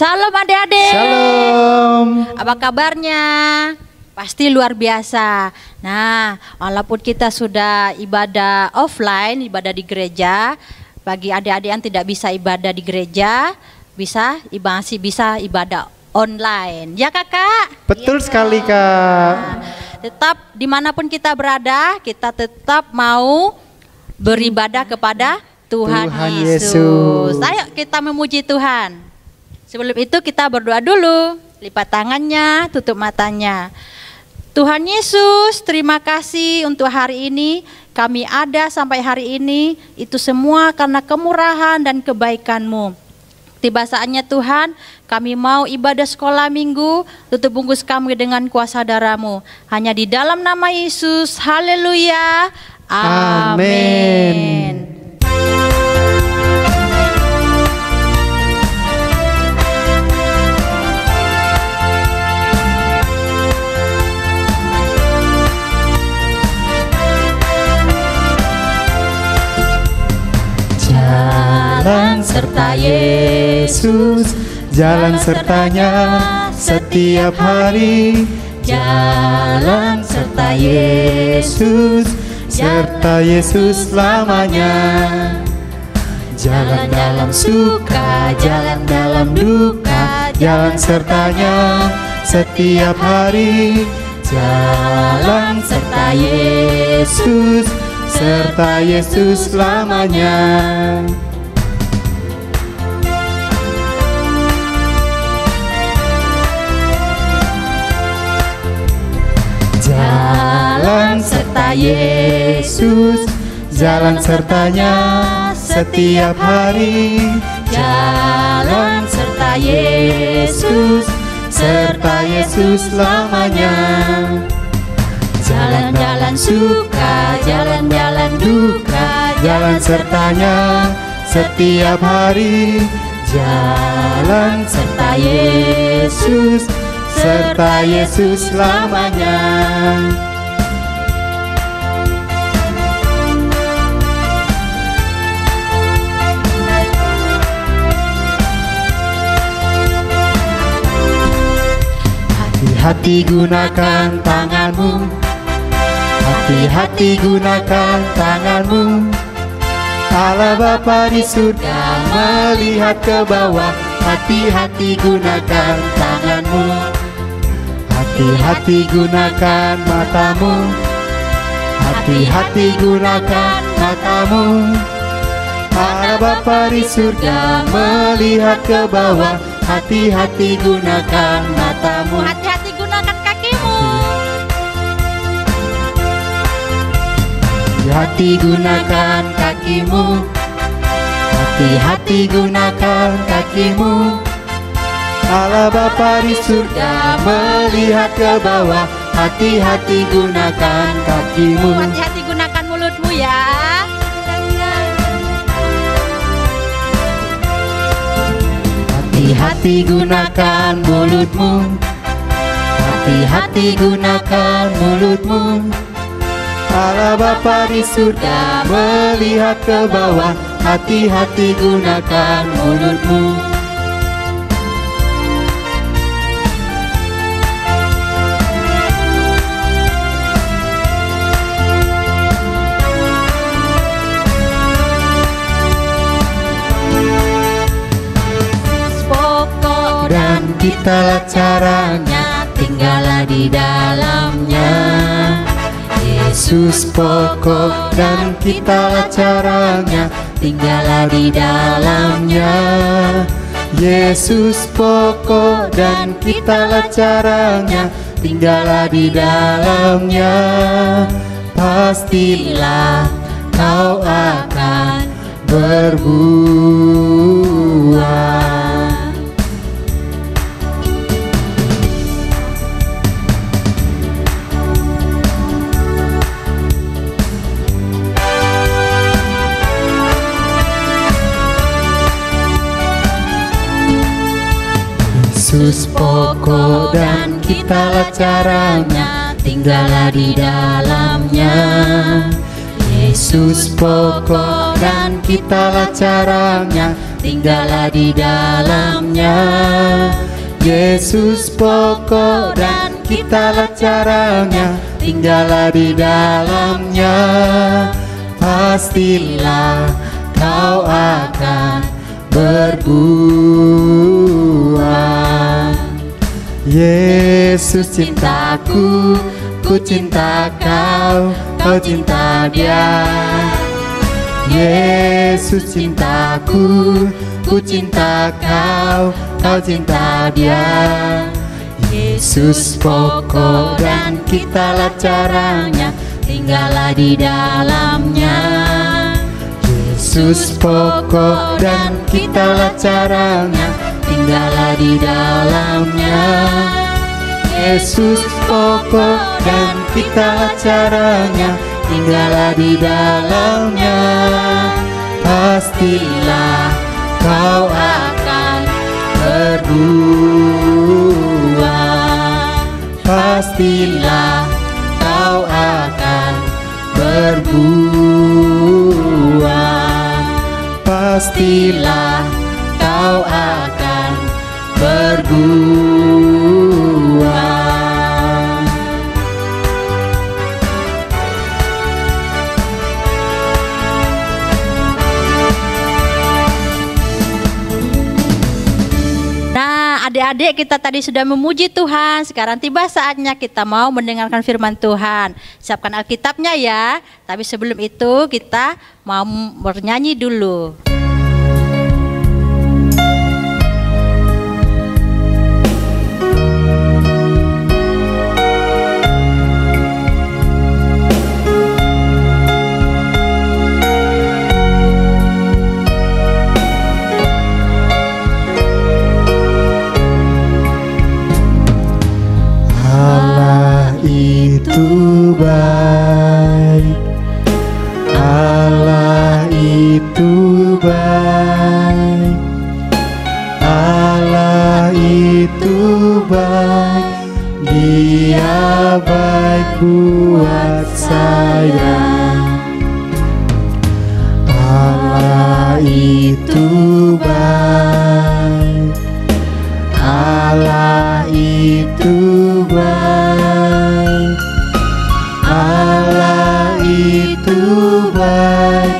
Shalom adik-adik. Shalom. Apa kabarnya? Pasti luar biasa. Nah, walaupun kita sudah ibadah offline, ibadah di gereja, bagi adik-adik yang tidak bisa ibadah di gereja, masih bisa ibadah online. Ya kakak? Betul sekali kak. Tetap dimanapun kita berada, kita tetap mau beribadah kepada Tuhan Yesus. Ayo kita memuji Tuhan. Sebelum itu kita berdoa dulu. Lipat tangannya, tutup matanya. Tuhan Yesus, terima kasih untuk hari ini. Kami ada sampai hari ini, itu semua karena kemurahan dan kebaikan-Mu. Tiba saatnya Tuhan, kami mau ibadah sekolah minggu, tutup bungkus kami dengan kuasa darah-Mu. Hanya di dalam nama Yesus, haleluya, amin. Jalan serta Yesus, jalan sertanya setiap hari. Jalan serta Yesus, serta Yesus selamanya. Jalan dalam suka, jalan dalam duka, jalan sertanya setiap hari. Jalan serta Yesus, serta Yesus selamanya. Jalan serta Yesus, jalan sertanya setiap hari. Jalan serta Yesus, serta Yesus selamanya. Jalan-jalan suka, jalan-jalan duka, jalan sertanya setiap hari. Jalan serta Yesus, serta Yesus selamanya. Hati-hati gunakan tanganmu, hati-hati gunakan tanganmu. Allah Bapa di surga melihat ke bawah, hati-hati gunakan tanganmu, hati-hati gunakan matamu, hati-hati gunakan matamu. Allah Bapa di surga melihat ke bawah, hati-hati gunakan matamu, Hati-hati gunakan kakimu. hati-hati gunakan kakimu, hati-hati gunakan kakimu. Allah Bapa di surga melihat ke bawah, hati-hati gunakan kakimu. Hati-hati gunakan mulutmu ya. Hati-hati gunakan mulutmu, hati-hati gunakan mulutmu. Allah Bapa di surga melihat ke bawah, hati-hati gunakan mulutmu. Dan kitalah caranya, tinggallah di dalamnya. Yesus pokok dan kitalah caranya, tinggallah di dalamnya. Yesus pokok dan kitalah caranya, tinggallah di dalamnya. Pastilah kau akan berbuah. Yesus pokok dan kitalah caranya, tinggallah di dalamnya. Yesus pokok dan kitalah caranya, tinggallah di dalamnya. Yesus pokok dan kitalah caranya, tinggallah di dalamnya. Pastilah kau akan berbuah. Yesus cintaku, ku cinta kau, kau cinta Dia. Yesus cintaku, ku cinta kau, kau cinta Dia. Yesus pokok dan kitalah caranya, tinggallah di dalamnya. Yesus pokok dan kitalah caranya, tinggallah di dalamnya. Yesus pokok dan kitalah caranya, tinggallah di dalamnya. Pastilah kau akan berbuah. Pastilah kau akan berbuah. Pastilah kau akan berbuah. Nah, adik-adik, kita tadi sudah memuji Tuhan. Sekarang tiba saatnya kita mau mendengarkan firman Tuhan. Siapkan Alkitabnya ya. Tapi sebelum itu kita mau bernyanyi dulu. Allah itu baik, Allah itu baik, Allah itu baik, Dia baik buat saya. Allah itu baik, Allah itu baik, Allah itu baik,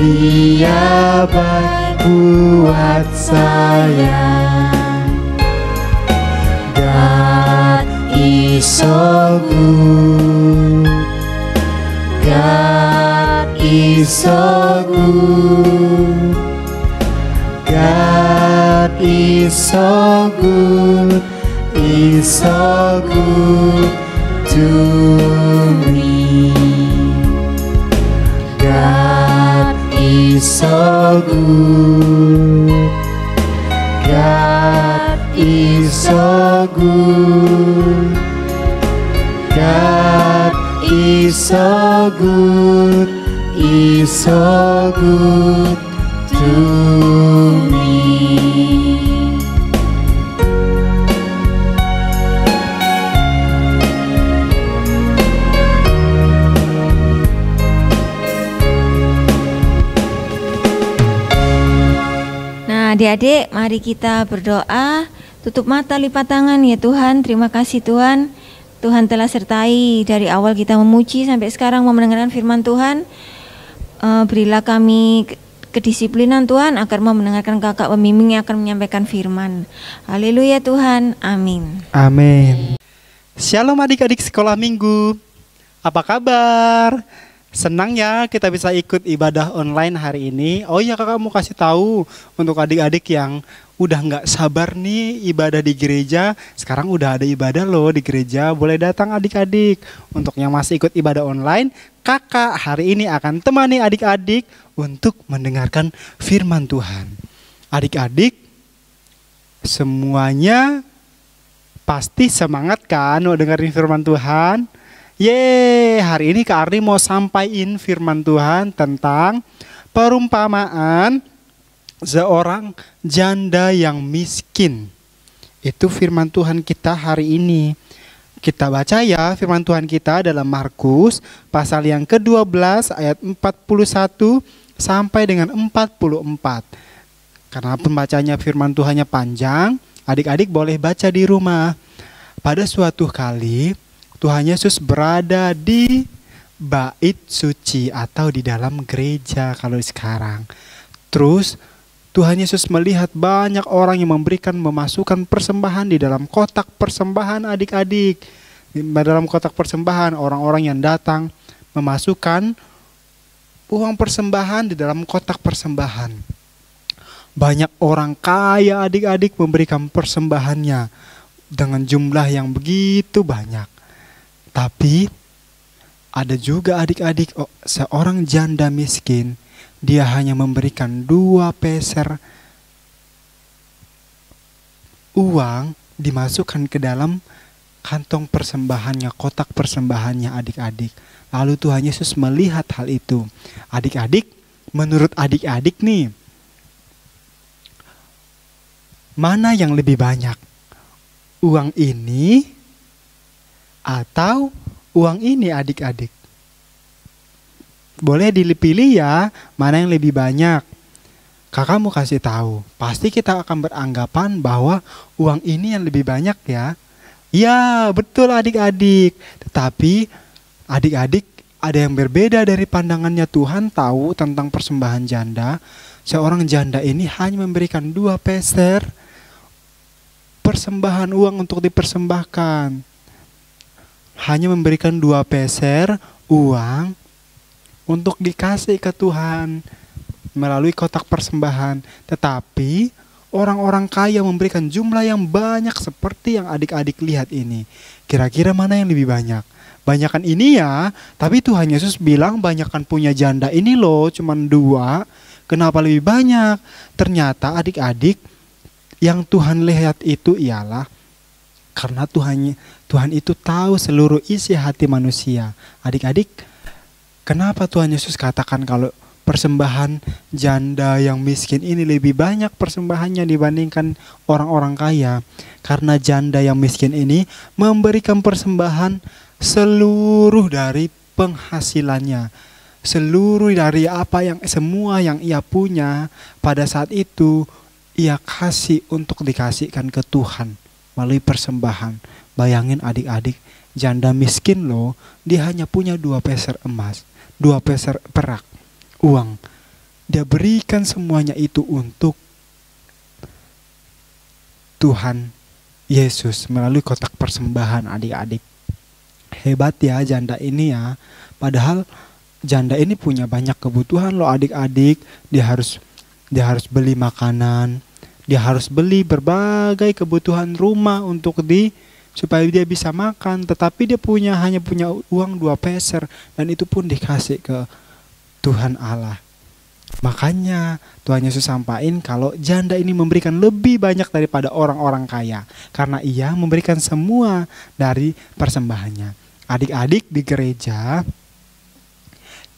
Dia baik buat sayang. God is so good. God is so good. God is so good. Is so good to me. God is so good. God is so good. God is so good. Is so good to me. Adik-adik, mari kita berdoa, tutup mata, lipat tangan. Ya Tuhan, terima kasih Tuhan. Tuhan telah sertai dari awal kita memuji sampai sekarang mau mendengarkan firman Tuhan. Berilah kami kedisiplinan Tuhan agar mau mendengarkan kakak pembimbing yang akan menyampaikan firman. Haleluya Tuhan, amin. Amin. Shalom adik-adik sekolah minggu. Apa kabar? Senang ya kita bisa ikut ibadah online hari ini. Oh iya, kakak mau kasih tahu untuk adik-adik yang udah nggak sabar nih ibadah di gereja. Sekarang udah ada ibadah loh di gereja. Boleh datang adik-adik. Untuk yang masih ikut ibadah online, kakak hari ini akan temani adik-adik untuk mendengarkan firman Tuhan. Adik-adik semuanya pasti semangat kan mau dengerin firman Tuhan? Yeay, hari ini Kak Arni mau sampaikan firman Tuhan tentang perumpamaan seorang janda yang miskin. Itu firman Tuhan kita hari ini. Kita baca ya firman Tuhan kita dalam Markus pasal yang ke-12 ayat 41 sampai dengan 44. Karena pembacanya firman Tuhannya panjang, adik-adik boleh baca di rumah. Pada suatu kali Tuhan Yesus berada di bait suci atau di dalam gereja kalau sekarang. Terus Tuhan Yesus melihat banyak orang yang memasukkan persembahan di dalam kotak persembahan adik-adik. Di dalam kotak persembahan orang-orang yang datang memasukkan uang persembahan di dalam kotak persembahan. Banyak orang kaya adik-adik memberikan persembahannya dengan jumlah yang begitu banyak. Tapi ada juga adik-adik seorang janda miskin, dia hanya memberikan 2 peser uang dimasukkan ke dalam kantong persembahannya, kotak persembahannya adik-adik. Lalu Tuhan Yesus melihat hal itu. Adik-adik, menurut adik-adik nih, mana yang lebih banyak? Uang ini atau uang ini adik-adik? Boleh dipilih ya, mana yang lebih banyak. Kakak mau kasih tahu, pasti kita akan beranggapan bahwa uang ini yang lebih banyak ya. Ya betul adik-adik. Tetapi adik-adik ada yang berbeda dari pandangannya. Tuhan tahu tentang persembahan janda. Seorang janda ini hanya memberikan 2 peser persembahan uang untuk dipersembahkan. Hanya memberikan 2 peser uang untuk dikasih ke Tuhan melalui kotak persembahan. Tetapi orang-orang kaya memberikan jumlah yang banyak seperti yang adik-adik lihat ini. Kira-kira mana yang lebih banyak? Banyakan ini ya, tapi Tuhan Yesus bilang banyakan punya janda ini loh, cuman 2. Kenapa lebih banyak? Ternyata adik-adik yang Tuhan lihat itu ialah karena Tuhan itu tahu seluruh isi hati manusia. Adik-adik, kenapa Tuhan Yesus katakan kalau persembahan janda yang miskin ini lebih banyak persembahannya dibandingkan orang-orang kaya? Karena janda yang miskin ini memberikan persembahan seluruh dari penghasilannya. Seluruh dari semua yang ia punya pada saat itu ia kasih untuk dikasihkan ke Tuhan melalui persembahan. Bayangin adik-adik, janda miskin loh, dia hanya punya 2 peser emas, 2 peser perak uang. Dia berikan semuanya itu untuk Tuhan Yesus melalui kotak persembahan adik-adik. Hebat ya janda ini ya. Padahal janda ini punya banyak kebutuhan loh adik-adik. Dia harus beli makanan, dia harus beli berbagai kebutuhan rumah supaya dia bisa makan. Tetapi dia hanya punya uang 2 peser, dan itu pun dikasih ke Tuhan Allah. Makanya Tuhan Yesus sampaikan kalau janda ini memberikan lebih banyak daripada orang-orang kaya, karena ia memberikan semua dari persembahannya. Adik-adik di gereja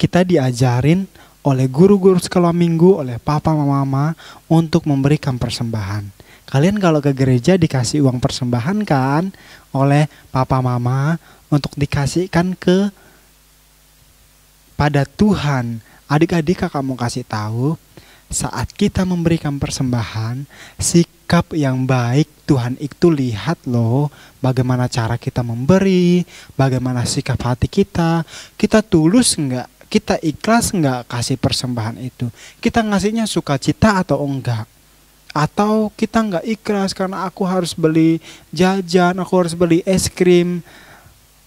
kita diajarin oleh guru-guru sekolah minggu, oleh papa mama untuk memberikan persembahan. Kalian kalau ke gereja dikasih uang persembahan kan oleh papa mama untuk dikasihkan pada Tuhan. Adik-adik, kakak mau kasih tahu, saat kita memberikan persembahan, sikap yang baik Tuhan itu lihat loh, bagaimana cara kita memberi, bagaimana sikap hati kita tulus enggak, kita ikhlas enggak kasih persembahan itu, kita ngasihnya sukacita atau enggak, atau kita enggak ikhlas karena aku harus beli jajan, aku harus beli es krim,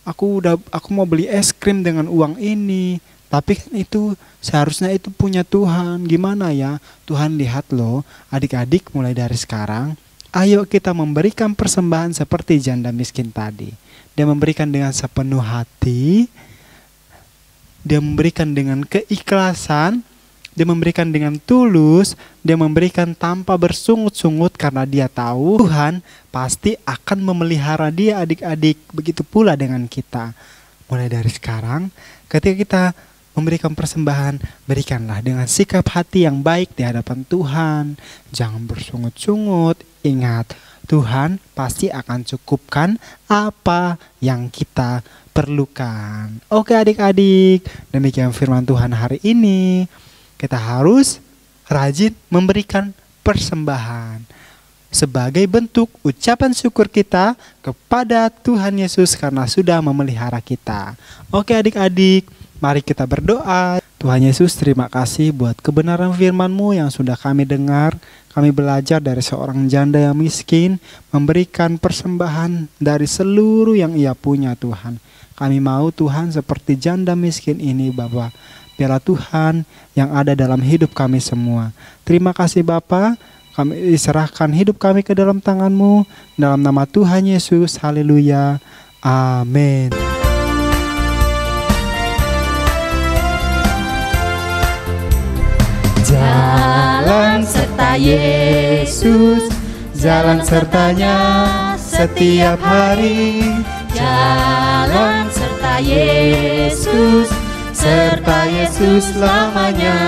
aku mau beli es krim dengan uang ini. Tapi kan itu seharusnya itu punya Tuhan. Gimana ya? Tuhan lihat loh, adik-adik, mulai dari sekarang ayo kita memberikan persembahan seperti janda miskin tadi. Dia memberikan dengan sepenuh hati, dia memberikan dengan keikhlasan, dia memberikan dengan tulus, dia memberikan tanpa bersungut-sungut karena dia tahu Tuhan pasti akan memelihara dia adik-adik. Begitu pula dengan kita. Mulai dari sekarang ketika kita memberikan persembahan, berikanlah dengan sikap hati yang baik di hadapan Tuhan. Jangan bersungut-sungut. Ingat, Tuhan pasti akan cukupkan apa yang kita perlukan. Oke adik-adik, demikian firman Tuhan hari ini. Kita harus rajin memberikan persembahan sebagai bentuk ucapan syukur kita kepada Tuhan Yesus karena sudah memelihara kita. Oke adik-adik, mari kita berdoa. Tuhan Yesus, terima kasih buat kebenaran firman-Mu yang sudah kami dengar. Kami belajar dari seorang janda yang miskin, memberikan persembahan dari seluruh yang ia punya Tuhan. Kami mau Tuhan seperti janda miskin ini Bapa. Biarlah Tuhan yang ada dalam hidup kami semua. Terima kasih Bapa. Kami serahkan hidup kami ke dalam tangan-Mu. Dalam nama Tuhan Yesus, haleluya. Amin. Jalan serta Yesus, jalan sertanya setiap hari. Jalan serta Yesus, serta Yesus selamanya.